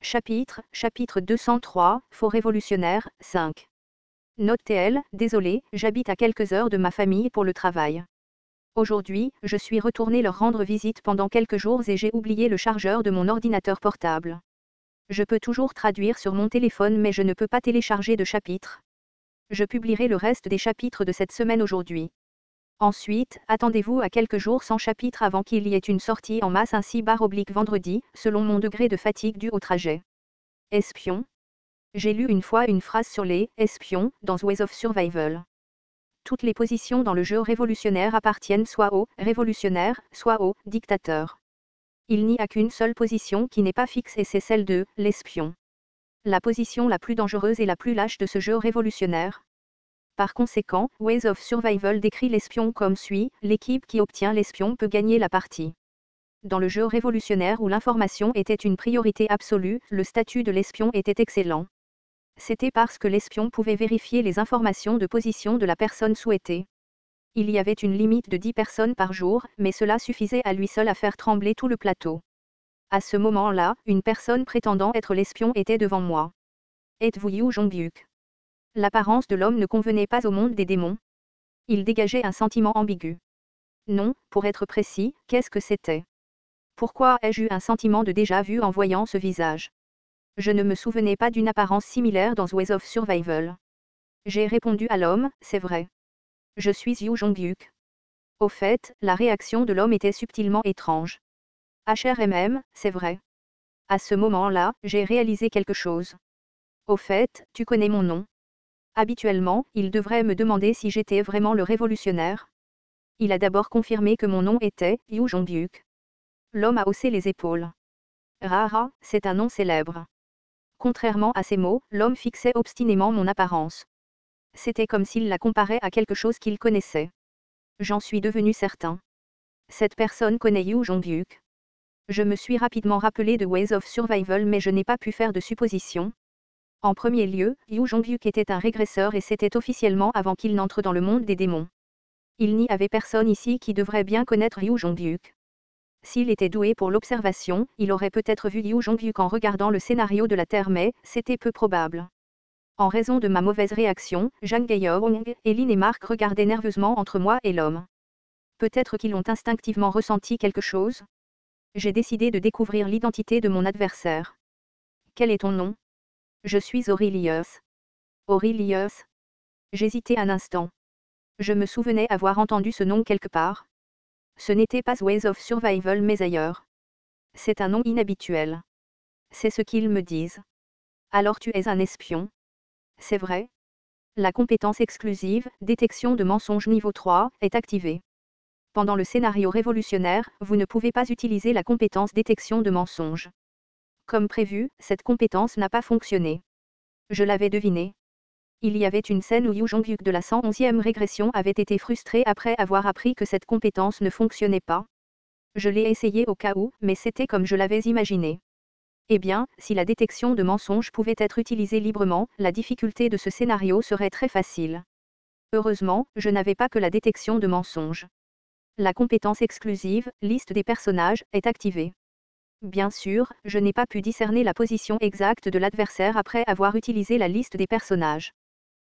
Chapitre 203, Faux révolutionnaire, 5. Note TL, désolé, j'habite à quelques heures de ma famille pour le travail. Aujourd'hui, je suis retourné leur rendre visite pendant quelques jours et j'ai oublié le chargeur de mon ordinateur portable. Je peux toujours traduire sur mon téléphone mais je ne peux pas télécharger de chapitres. Je publierai le reste des chapitres de cette semaine aujourd'hui. Ensuite, attendez-vous à quelques jours sans chapitre avant qu'il y ait une sortie en masse ainsi /vendredi, selon mon degré de fatigue dû au trajet. Espion. J'ai lu une fois une phrase sur les espions dans Ways of Survival. Toutes les positions dans le jeu révolutionnaire appartiennent soit au révolutionnaire, soit au dictateur. Il n'y a qu'une seule position qui n'est pas fixe et c'est celle de l'espion. La position la plus dangereuse et la plus lâche de ce jeu révolutionnaire. Par conséquent, Ways of Survival décrit l'espion comme suit, l'équipe qui obtient l'espion peut gagner la partie. Dans le jeu révolutionnaire où l'information était une priorité absolue, le statut de l'espion était excellent. C'était parce que l'espion pouvait vérifier les informations de position de la personne souhaitée. Il y avait une limite de 10 personnes par jour, mais cela suffisait à lui seul à faire trembler tout le plateau. À ce moment-là, une personne prétendant être l'espion était devant moi. Êtes-vous Yu Jong-byuk? L'apparence de l'homme ne convenait pas au monde des démons. Il dégageait un sentiment ambigu. Non, pour être précis, qu'est-ce que c'était? Pourquoi ai-je eu un sentiment de déjà-vu en voyant ce visage? Je ne me souvenais pas d'une apparence similaire dans Ways of Survival. J'ai répondu à l'homme, c'est vrai. Je suis Yu Jong-byuk. Au fait, la réaction de l'homme était subtilement étrange. HRMM, c'est vrai. À ce moment-là, j'ai réalisé quelque chose. Au fait, tu connais mon nom. Habituellement, il devrait me demander si j'étais vraiment le révolutionnaire. Il a d'abord confirmé que mon nom était Yu Jong-byuk. L'homme a haussé les épaules. Rara, c'est un nom célèbre. Contrairement à ces mots, l'homme fixait obstinément mon apparence. C'était comme s'il la comparait à quelque chose qu'il connaissait. J'en suis devenu certain. Cette personne connaît Yu Jong-byuk. Je me suis rapidement rappelé de Ways of Survival mais je n'ai pas pu faire de suppositions. En premier lieu, Yu Jong-byuk était un régresseur et c'était officiellement avant qu'il n'entre dans le monde des démons. Il n'y avait personne ici qui devrait bien connaître Yu Jong-byuk. S'il était doué pour l'observation, il aurait peut-être vu Yu Jong-byuk en regardant le scénario de la Terre mais, c'était peu probable. En raison de ma mauvaise réaction, Jang Gaeyeong, Lin et Mark regardaient nerveusement entre moi et l'homme. Peut-être qu'ils ont instinctivement ressenti quelque chose? J'ai décidé de découvrir l'identité de mon adversaire. Quel est ton nom? Je suis Aurelius. Aurelius? J'hésitais un instant. Je me souvenais avoir entendu ce nom quelque part. Ce n'était pas Ways of Survival mais ailleurs. C'est un nom inhabituel. C'est ce qu'ils me disent. Alors tu es un espion? C'est vrai? La compétence exclusive, détection de mensonges niveau 3, est activée. Pendant le scénario révolutionnaire, vous ne pouvez pas utiliser la compétence détection de mensonges. Comme prévu, cette compétence n'a pas fonctionné. Je l'avais deviné. Il y avait une scène où Yu Jong-byuk de la 111e régression avait été frustré après avoir appris que cette compétence ne fonctionnait pas. Je l'ai essayé au cas où, mais c'était comme je l'avais imaginé. Eh bien, si la détection de mensonges pouvait être utilisée librement, la difficulté de ce scénario serait très facile. Heureusement, je n'avais pas que la détection de mensonges. La compétence exclusive, liste des personnages, est activée. Bien sûr, je n'ai pas pu discerner la position exacte de l'adversaire après avoir utilisé la liste des personnages.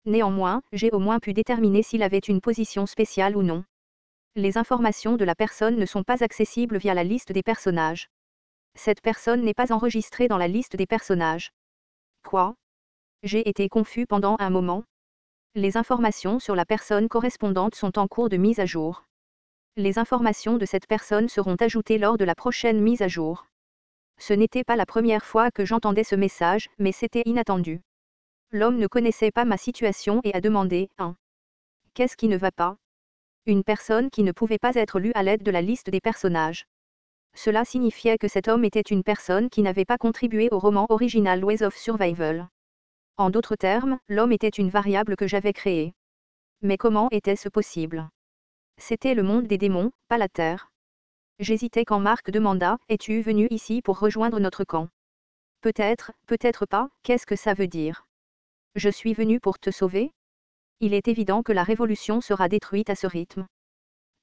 Néanmoins, j'ai au moins pu déterminer s'il avait une position spéciale ou non. Les informations de la personne ne sont pas accessibles via la liste des personnages. Cette personne n'est pas enregistrée dans la liste des personnages. Quoi? J'ai été confus pendant un moment. Les informations sur la personne correspondante sont en cours de mise à jour. Les informations de cette personne seront ajoutées lors de la prochaine mise à jour. Ce n'était pas la première fois que j'entendais ce message, mais c'était inattendu. L'homme ne connaissait pas ma situation et a demandé « Hein? Qu'est-ce qui ne va pas ?» Une personne qui ne pouvait pas être lue à l'aide de la liste des personnages. Cela signifiait que cet homme était une personne qui n'avait pas contribué au roman original Ways of Survival. En d'autres termes, l'homme était une variable que j'avais créée. Mais comment était-ce possible? C'était le monde des démons, pas la Terre. J'hésitais quand Mark demanda « Es-tu venu ici pour rejoindre notre camp ?» Peut-être, peut-être pas, qu'est-ce que ça veut dire? Je suis venu pour te sauver? Il est évident que la révolution sera détruite à ce rythme.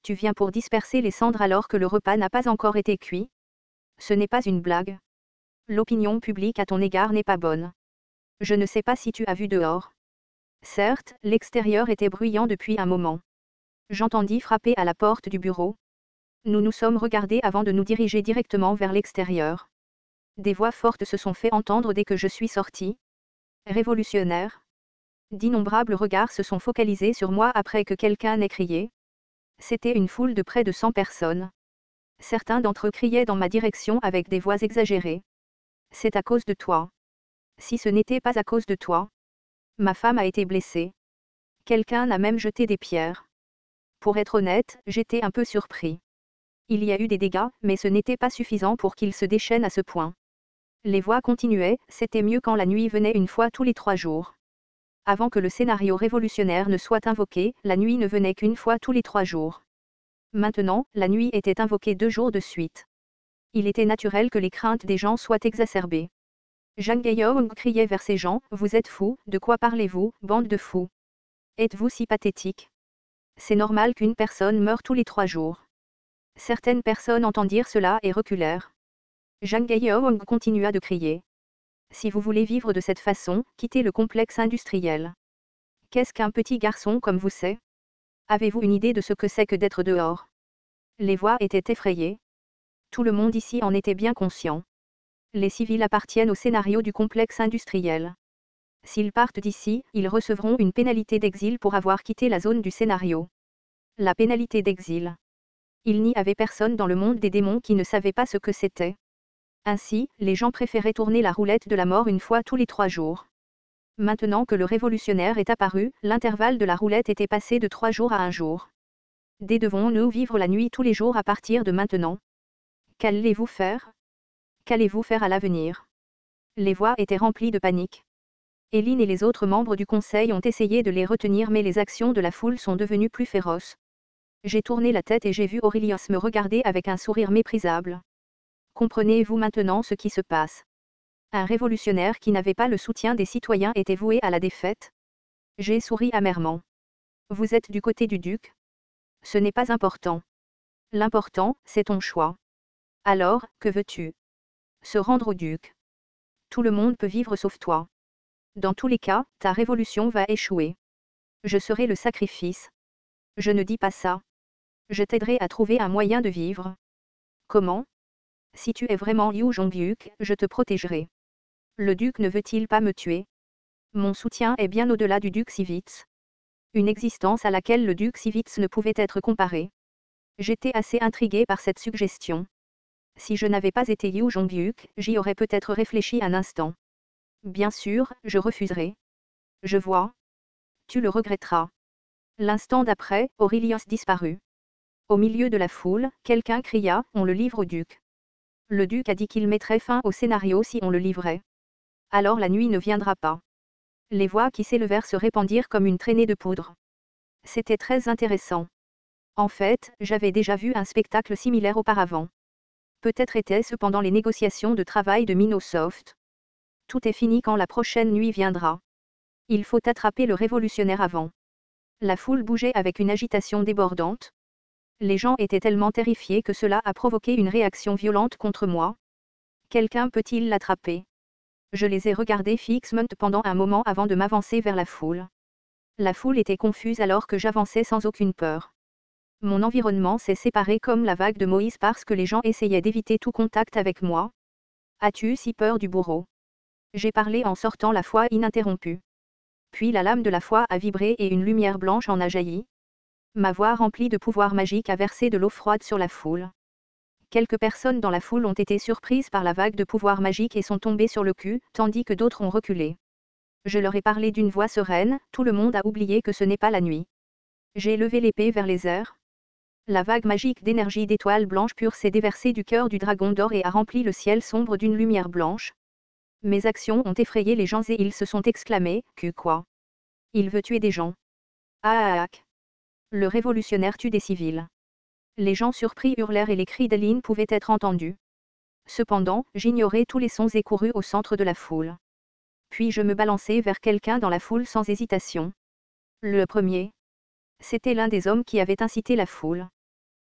Tu viens pour disperser les cendres alors que le repas n'a pas encore été cuit? Ce n'est pas une blague. L'opinion publique à ton égard n'est pas bonne. Je ne sais pas si tu as vu dehors. Certes, l'extérieur était bruyant depuis un moment. J'entendis frapper à la porte du bureau. Nous nous sommes regardés avant de nous diriger directement vers l'extérieur. Des voix fortes se sont fait entendre dès que je suis sorti. Révolutionnaire. D'innombrables regards se sont focalisés sur moi après que quelqu'un ait crié. C'était une foule de près de 100 personnes. Certains d'entre eux criaient dans ma direction avec des voix exagérées. C'est à cause de toi. Si ce n'était pas à cause de toi. Ma femme a été blessée. Quelqu'un a même jeté des pierres. Pour être honnête, j'étais un peu surpris. Il y a eu des dégâts, mais ce n'était pas suffisant pour qu'ils se déchaînent à ce point. Les voix continuaient, c'était mieux quand la nuit venait une fois tous les 3 jours. Avant que le scénario révolutionnaire ne soit invoqué, la nuit ne venait qu'une fois tous les 3 jours. Maintenant, la nuit était invoquée 2 jours de suite. Il était naturel que les craintes des gens soient exacerbées. Zhang Guiyong criait vers ces gens, vous êtes fous, de quoi parlez-vous, bande de fous? Êtes-vous si pathétique? C'est normal qu'une personne meure tous les 3 jours. Certaines personnes entendirent cela et reculèrent. Zhang Guiyong continua de crier. Si vous voulez vivre de cette façon, quittez le complexe industriel. Qu'est-ce qu'un petit garçon comme vous sait? Avez-vous une idée de ce que c'est que d'être dehors? Les voix étaient effrayées. Tout le monde ici en était bien conscient. Les civils appartiennent au scénario du complexe industriel. S'ils partent d'ici, ils recevront une pénalité d'exil pour avoir quitté la zone du scénario. La pénalité d'exil. Il n'y avait personne dans le monde des démons qui ne savait pas ce que c'était. Ainsi, les gens préféraient tourner la roulette de la mort une fois tous les 3 jours. Maintenant que le révolutionnaire est apparu, l'intervalle de la roulette était passé de 3 jours à 1 jour. Devons-nous vivre la nuit tous les jours à partir de maintenant? Qu'allez-vous faire? Qu'allez-vous faire à l'avenir? Les voix étaient remplies de panique. Eileen et les autres membres du conseil ont essayé de les retenir mais les actions de la foule sont devenues plus féroces. J'ai tourné la tête et j'ai vu Aurelius me regarder avec un sourire méprisable. Comprenez-vous maintenant ce qui se passe? Un révolutionnaire qui n'avait pas le soutien des citoyens était voué à la défaite? J'ai souri amèrement. Vous êtes du côté du duc? Ce n'est pas important. L'important, c'est ton choix. Alors, que veux-tu? Se rendre au duc. Tout le monde peut vivre sauf toi. Dans tous les cas, ta révolution va échouer. Je serai le sacrifice. Je ne dis pas ça. Je t'aiderai à trouver un moyen de vivre. Comment? Si tu es vraiment Liu Zhongyuk, je te protégerai. Le duc ne veut-il pas me tuer? Mon soutien est bien au-delà du duc Sivitz. Une existence à laquelle le duc Sivitz ne pouvait être comparé. J'étais assez intrigué par cette suggestion. Si je n'avais pas été Liu Zhongyuk, j'y aurais peut-être réfléchi un instant. Bien sûr, je refuserai. Je vois. Tu le regretteras. L'instant d'après, Aurelius disparut. Au milieu de la foule, quelqu'un cria, on le livre au duc. Le duc a dit qu'il mettrait fin au scénario si on le livrait. Alors la nuit ne viendra pas. Les voix qui s'élevèrent se répandirent comme une traînée de poudre. C'était très intéressant. En fait, j'avais déjà vu un spectacle similaire auparavant. Peut-être était-ce pendant les négociations de travail de Microsoft. Tout est fini quand la prochaine nuit viendra. Il faut attraper le révolutionnaire avant. La foule bougeait avec une agitation débordante. Les gens étaient tellement terrifiés que cela a provoqué une réaction violente contre moi. Quelqu'un peut-il l'attraper? Je les ai regardés fixement pendant un moment avant de m'avancer vers la foule. La foule était confuse alors que j'avançais sans aucune peur. Mon environnement s'est séparé comme la vague de Moïse parce que les gens essayaient d'éviter tout contact avec moi. As-tu si peur du bourreau? J'ai parlé en sortant la foi ininterrompue. Puis la lame de la foi a vibré et une lumière blanche en a jailli. Ma voix remplie de pouvoir magique a versé de l'eau froide sur la foule. Quelques personnes dans la foule ont été surprises par la vague de pouvoir magique et sont tombées sur le cul, tandis que d'autres ont reculé. Je leur ai parlé d'une voix sereine, tout le monde a oublié que ce n'est pas la nuit. J'ai levé l'épée vers les airs. La vague magique d'énergie d'étoiles blanches pures s'est déversée du cœur du dragon d'or et a rempli le ciel sombre d'une lumière blanche. Mes actions ont effrayé les gens et ils se sont exclamés, que quoi? Il veut tuer des gens. Ah ah ah. Le révolutionnaire tue des civils. Les gens surpris hurlèrent et les cris d'Eileen pouvaient être entendus. Cependant, j'ignorais tous les sons et courus au centre de la foule. Puis je me balançai vers quelqu'un dans la foule sans hésitation. Le premier. C'était l'un des hommes qui avait incité la foule.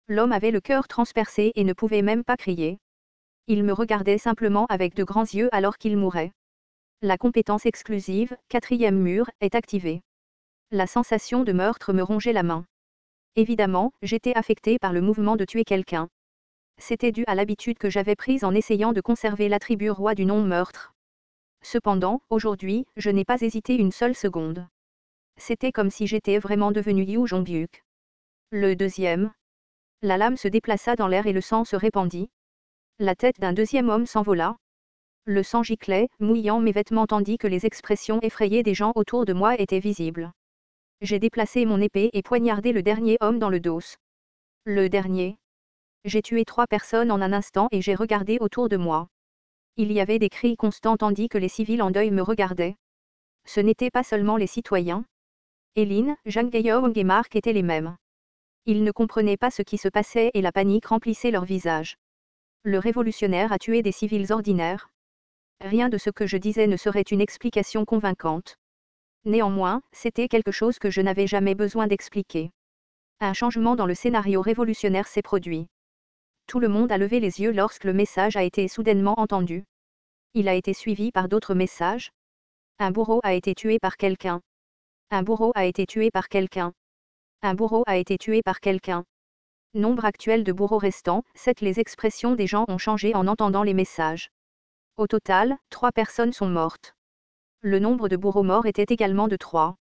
L'homme avait le cœur transpercé et ne pouvait même pas crier. Il me regardait simplement avec de grands yeux alors qu'il mourait. La compétence exclusive, 4e mur, est activée. La sensation de meurtre me rongeait la main. Évidemment, j'étais affecté par le mouvement de tuer quelqu'un. C'était dû à l'habitude que j'avais prise en essayant de conserver l'attribut roi du non-meurtre. Cependant, aujourd'hui, je n'ai pas hésité une seule seconde. C'était comme si j'étais vraiment devenu Yu Jong-byuk. Le deuxième. La lame se déplaça dans l'air et le sang se répandit. La tête d'un deuxième homme s'envola. Le sang giclait, mouillant mes vêtements tandis que les expressions effrayées des gens autour de moi étaient visibles. J'ai déplacé mon épée et poignardé le dernier homme dans le dos. Le dernier. J'ai tué 3 personnes en un instant et j'ai regardé autour de moi. Il y avait des cris constants tandis que les civils en deuil me regardaient. Ce n'étaient pas seulement les citoyens. Eline, Jang Taeyong et Mark étaient les mêmes. Ils ne comprenaient pas ce qui se passait et la panique remplissait leurs visages. Le révolutionnaire a tué des civils ordinaires. Rien de ce que je disais ne serait une explication convaincante. Néanmoins, c'était quelque chose que je n'avais jamais besoin d'expliquer. Un changement dans le scénario révolutionnaire s'est produit. Tout le monde a levé les yeux lorsque le message a été soudainement entendu. Il a été suivi par d'autres messages. Un bourreau a été tué par quelqu'un. Un bourreau a été tué par quelqu'un. Un bourreau a été tué par quelqu'un. Nombre actuel de bourreaux restants, 7. Les expressions des gens ont changé en entendant les messages. Au total, 3 personnes sont mortes. Le nombre de bourreaux morts était également de 3.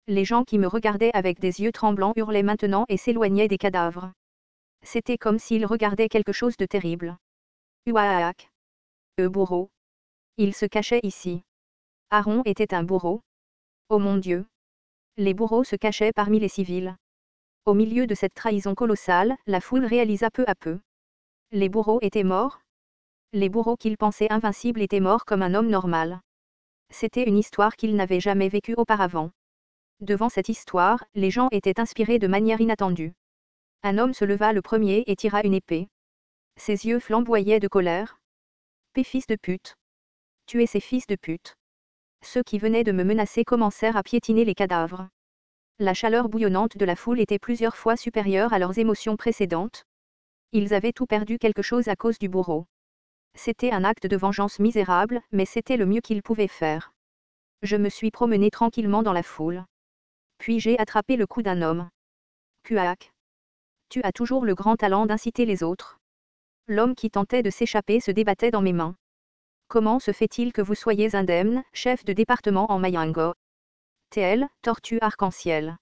Les gens qui me regardaient avec des yeux tremblants hurlaient maintenant et s'éloignaient des cadavres. C'était comme s'ils regardaient quelque chose de terrible. Uaak. Bourreau. Il se cachait ici. Aaron était un bourreau. Oh mon Dieu. Les bourreaux se cachaient parmi les civils. Au milieu de cette trahison colossale, la foule réalisa peu à peu. Les bourreaux étaient morts. Les bourreaux qu'ils pensaient invincibles étaient morts comme un homme normal. C'était une histoire qu'ils n'avaient jamais vécue auparavant. Devant cette histoire, les gens étaient inspirés de manière inattendue. Un homme se leva le premier et tira une épée. Ses yeux flamboyaient de colère. Paix fils de pute. Tuez ces fils de pute. Ceux qui venaient de me menacer commencèrent à piétiner les cadavres. La chaleur bouillonnante de la foule était plusieurs fois supérieure à leurs émotions précédentes. Ils avaient tout perdu quelque chose à cause du bourreau. C'était un acte de vengeance misérable, mais c'était le mieux qu'ils pouvaient faire. Je me suis promené tranquillement dans la foule. Puis j'ai attrapé le cou d'un homme. Kuak. Tu as toujours le grand talent d'inciter les autres. L'homme qui tentait de s'échapper se débattait dans mes mains. Comment se fait-il que vous soyez indemne, chef de département en Mayango? TL, tortue arc-en-ciel.